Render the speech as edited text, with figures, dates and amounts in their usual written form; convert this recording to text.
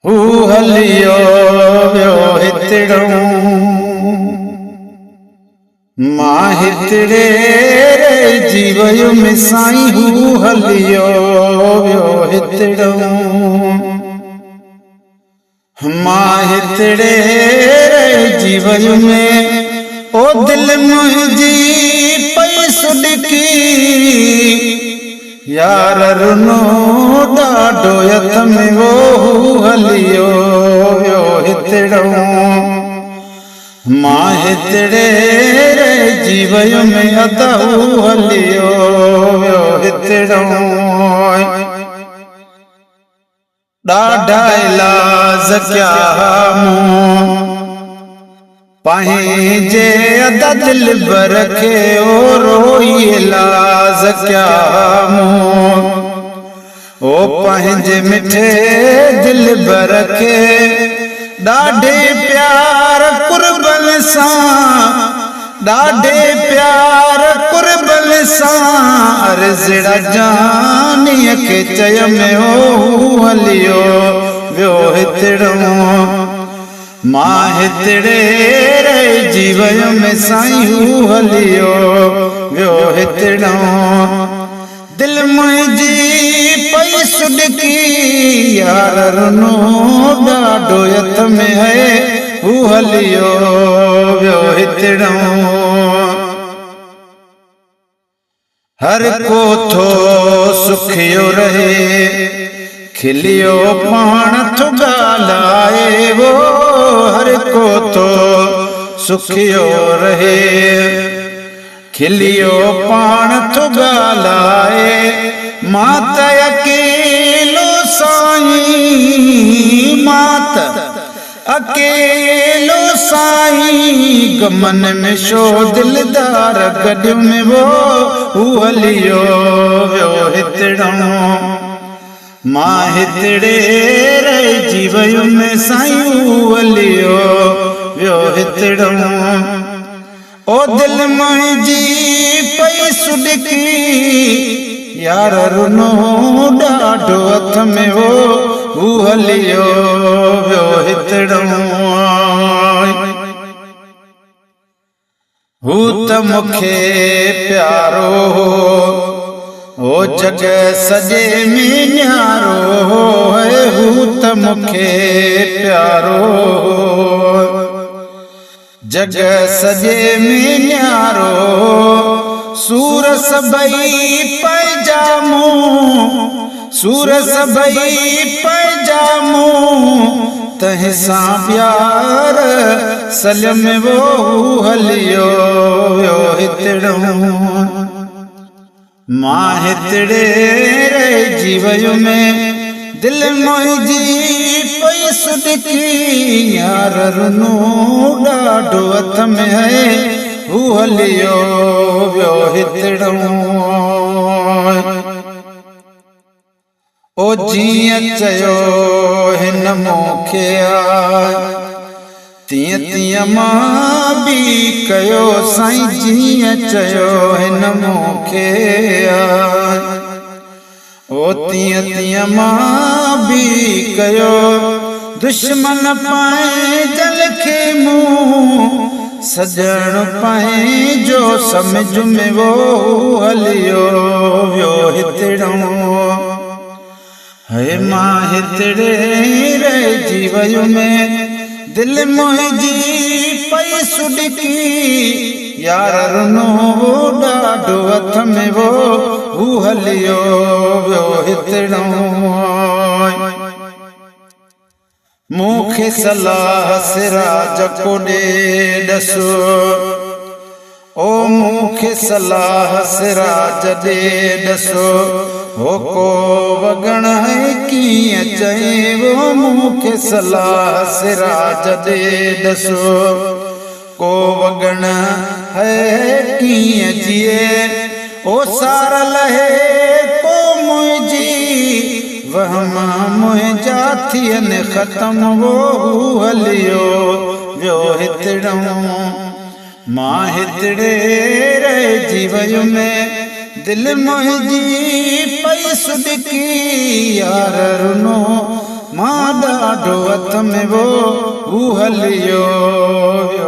हू हलियो वियो हितड़ो मां हितड़े जी वयुमि साईं। हू हलियो वियो हितड़ो मां हितड़े जी वयुमि ओ दिल मुंहिंजी पई सुॾकी यार रुनो ॾाढो यत में वो। हू हलियो वियो हितड़ो मां हितड़े जी वयुमि अदा। हू हलियो वियो हितड़ो ॾाढा इलाज कया मूं पंहिंजे अदा दिल बर खे ओ रोई इलाज कया मूं ओ पंहिंजे मिठे दिल बर खे ॾाढे प्यार कुर्बन सां ॾाढे प्यार कुर्बन सां अर्ज़ड़ा जानीअ खे चयमि हो। हू हलियो वियो हितड़ो मां हितड़े जी वयुमि साईं। हू हलियो वियो हितड़ो दिल मुंहिंजी पई सुॾकी यार रुनो ॾाढो यत में है। हू हलियो वियो हितड़ो हर को थो सुखियो रहे खिलियो पाण थो ॻाल्हाए वो। हर को थो सुखियो रहे खिलियो पाण थो ॻाल्हाए मां त अकेलो साईं मां त अकेलो साईं गमन में शो दिलदार गॾ में वो। हू हलियो वियो हितड़ो मां हितड़े जी वयुमि साईं। हू हलियो वियो हितड़ो ओ दिल मुंहिंजी पई सुॾकी यार रुनो ॾाढो हथ में हो। हू हलियो वियो हितड़ो हू त मूंखे प्यारो हो ओ जग सॼे में न्यारो हो। हू त मूंखे प्यारो हो जग सॼे में न्यारो सूर सभई पैजामो सूर सभई पैजामो तंहिंसां प्यार सलम वो। हू हलियो वियो हितड़ो मां हितड़े जी वयुमि दिल मुंहिंजी पई सुॾकी यार रुनो ॾाढो हथ में है। हू हलियो वियो हितड़ो ओ जीअं चयो हिन मूंखे तीअं तीअं मां बि कयो साईं। जीअं चयो हिन मूंखे ओ तीअं तीअं मां बि कयो दुश्मन पंहिंजल खे मूं सजण पंहिंजो समझ में वो। हलियो वियो हितड़ो है मां हितड़े जी वयुमि दिल मुंहिंजी पई सुॾकी यार रुनो ॾाढो हथ में वो। हू हलियो वियो हितड़ो मूंखे सलाह सिराज को ॾे ॾसो ओ मूंखे सलाह सिराज ॾे ॾसो हो को वॻण है कीअं चए वो। मूंखे सलाह सिराज ॾे ॾसो को वॻण है कीअं जिए ओ सार लहे को मुंहिंजी वहमा मुंहिंजा थियनि ख़तम वो। हू हलियो वियो हितड़ो मां हितड़े जी वयुमि दिल मुंहिंजी पई सुॾकी यार रुनो मां ॾाढो ॾाढो हथ में वो हू हलियो वियो।